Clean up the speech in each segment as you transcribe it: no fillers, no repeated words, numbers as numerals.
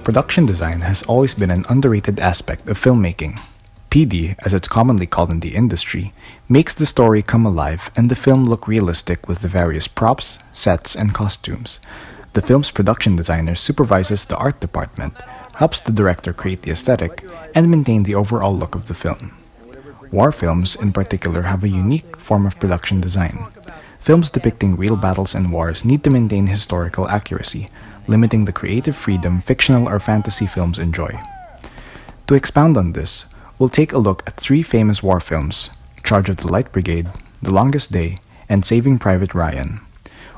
Production design has always been an underrated aspect of filmmaking. PD, as it's commonly called in the industry, makes the story come alive and the film look realistic with the various props, sets, and costumes. The film's production designer supervises the art department, helps the director create the aesthetic, and maintain the overall look of the film. War films, in particular, have a unique form of production design. Films depicting real battles and wars need to maintain historical accuracy, limiting the creative freedom fictional or fantasy films enjoy. To expound on this, we'll take a look at three famous war films: Charge of the Light Brigade, The Longest Day, and Saving Private Ryan.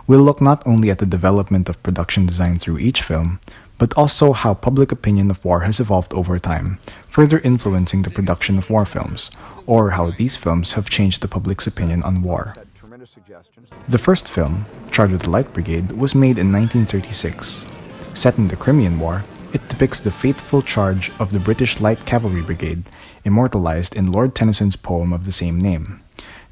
We'll look not only at the development of production design through each film, but also how public opinion of war has evolved over time, further influencing the production of war films, or how these films have changed the public's opinion on war. The first film, Charge of the Light Brigade, was made in 1936. Set in the Crimean War, it depicts the fateful charge of the British Light Cavalry Brigade, immortalized in Lord Tennyson's poem of the same name.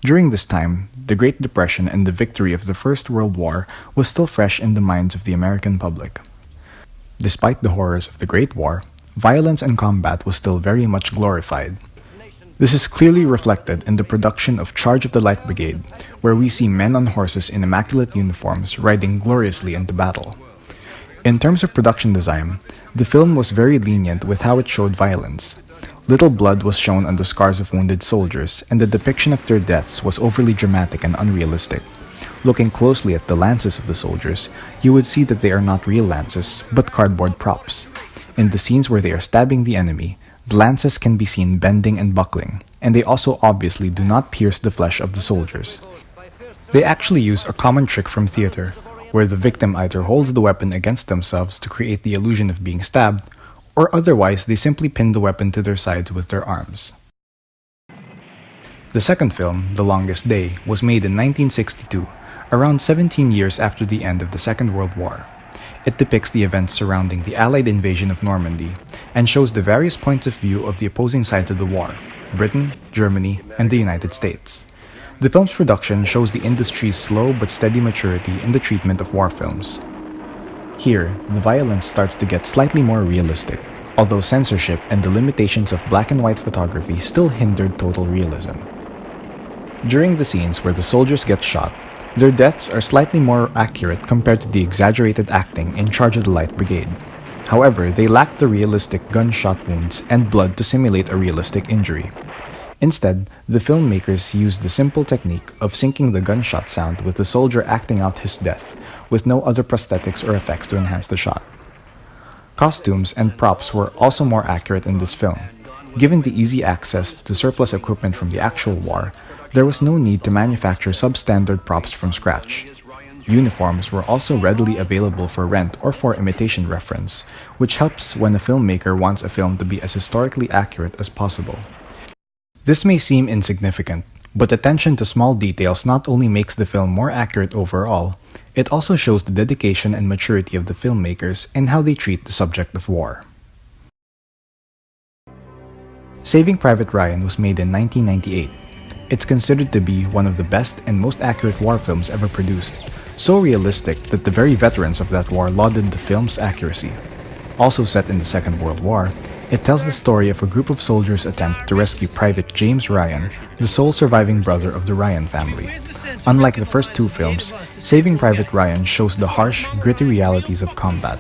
During this time, the Great Depression and the victory of the First World War was still fresh in the minds of the American public. Despite the horrors of the Great War, violence and combat was still very much glorified. This is clearly reflected in the production of Charge of the Light Brigade, where we see men on horses in immaculate uniforms riding gloriously into battle. In terms of production design, the film was very lenient with how it showed violence. Little blood was shown on the scars of wounded soldiers, and the depiction of their deaths was overly dramatic and unrealistic. Looking closely at the lances of the soldiers, you would see that they are not real lances, but cardboard props. In the scenes where they are stabbing the enemy, the lances can be seen bending and buckling, and they also obviously do not pierce the flesh of the soldiers. They actually use a common trick from theater, where the victim either holds the weapon against themselves to create the illusion of being stabbed, or otherwise they simply pin the weapon to their sides with their arms. The second film, The Longest Day, was made in 1962, around 17 years after the end of the Second World War. It depicts the events surrounding the Allied invasion of Normandy and shows the various points of view of the opposing sides of the war: Britain, Germany, and the United States. The film's production shows the industry's slow but steady maturity in the treatment of war films. Here, the violence starts to get slightly more realistic, although censorship and the limitations of black and white photography still hindered total realism. During the scenes where the soldiers get shot, their deaths are slightly more accurate compared to the exaggerated acting in Charge of the Light Brigade. However, they lack the realistic gunshot wounds and blood to simulate a realistic injury. Instead, the filmmakers used the simple technique of syncing the gunshot sound with the soldier acting out his death, with no other prosthetics or effects to enhance the shot. Costumes and props were also more accurate in this film. Given the easy access to surplus equipment from the actual war, there was no need to manufacture substandard props from scratch. Uniforms were also readily available for rent or for imitation reference, which helps when a filmmaker wants a film to be as historically accurate as possible. This may seem insignificant, but attention to small details not only makes the film more accurate overall, it also shows the dedication and maturity of the filmmakers in how they treat the subject of war. Saving Private Ryan was made in 1998. It's considered to be one of the best and most accurate war films ever produced, so realistic that the very veterans of that war lauded the film's accuracy. Also set in the Second World War, it tells the story of a group of soldiers' attempt to rescue Private James Ryan, the sole surviving brother of the Ryan family. Unlike the first two films, Saving Private Ryan shows the harsh, gritty realities of combat.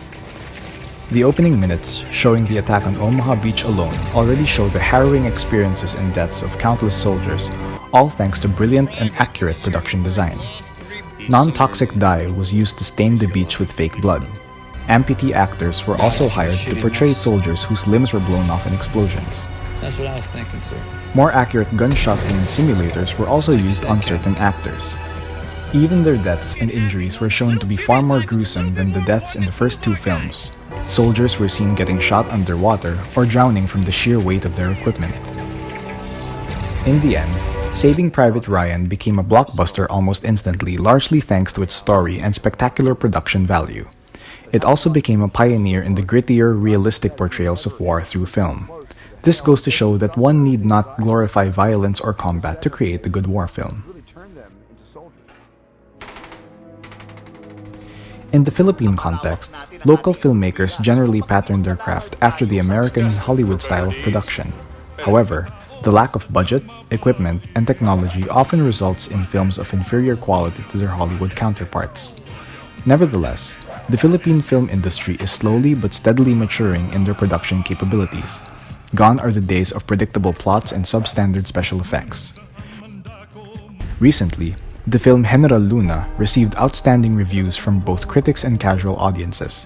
The opening minutes, showing the attack on Omaha Beach alone, already show the harrowing experiences and deaths of countless soldiers, all thanks to brilliant and accurate production design. Non-toxic dye was used to stain the beach with fake blood. Amputee actors were also hired to portray soldiers whose limbs were blown off in explosions. That's what I was thinking, sir. More accurate gunshot wound simulators were also used on certain actors. Even their deaths and injuries were shown to be far more gruesome than the deaths in the first two films. Soldiers were seen getting shot underwater or drowning from the sheer weight of their equipment. In the end, Saving Private Ryan became a blockbuster almost instantly, largely thanks to its story and spectacular production value. It also became a pioneer in the grittier, realistic portrayals of war through film. This goes to show that one need not glorify violence or combat to create a good war film. In the Philippine context, Local filmmakers generally pattern their craft after the American Hollywood style of production. However, the lack of budget, equipment, and technology often results in films of inferior quality to their Hollywood counterparts. Nevertheless, the Philippine film industry is slowly but steadily maturing in their production capabilities. Gone are the days of predictable plots and substandard special effects. Recently, the film General Luna received outstanding reviews from both critics and casual audiences.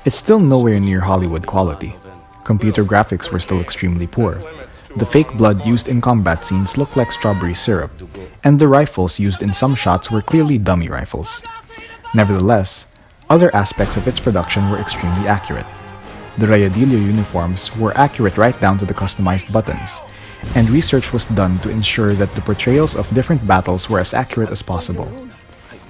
It's still nowhere near Hollywood quality. Computer graphics were still extremely poor. The fake blood used in combat scenes looked like strawberry syrup, and the rifles used in some shots were clearly dummy rifles. Nevertheless, other aspects of its production were extremely accurate. The Rayadillo uniforms were accurate right down to the customized buttons, and research was done to ensure that the portrayals of different battles were as accurate as possible.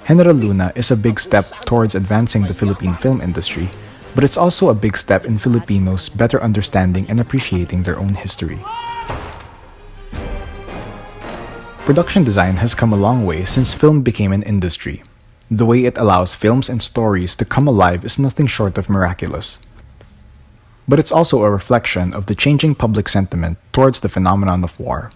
General Luna is a big step towards advancing the Philippine film industry, but it's also a big step in Filipinos better understanding and appreciating their own history. Production design has come a long way since film became an industry. The way it allows films and stories to come alive is nothing short of miraculous. But it's also a reflection of the changing public sentiment towards the phenomenon of war.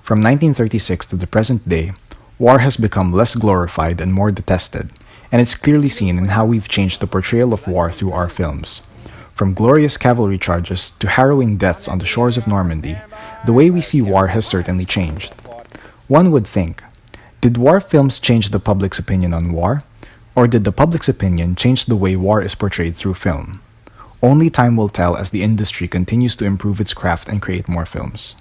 From 1936 to the present day, war has become less glorified and more detested, and it's clearly seen in how we've changed the portrayal of war through our films. From glorious cavalry charges to harrowing deaths on the shores of Normandy, the way we see war has certainly changed. One would think, did war films change the public's opinion on war? Or did the public's opinion change the way war is portrayed through film? Only time will tell as the industry continues to improve its craft and create more films.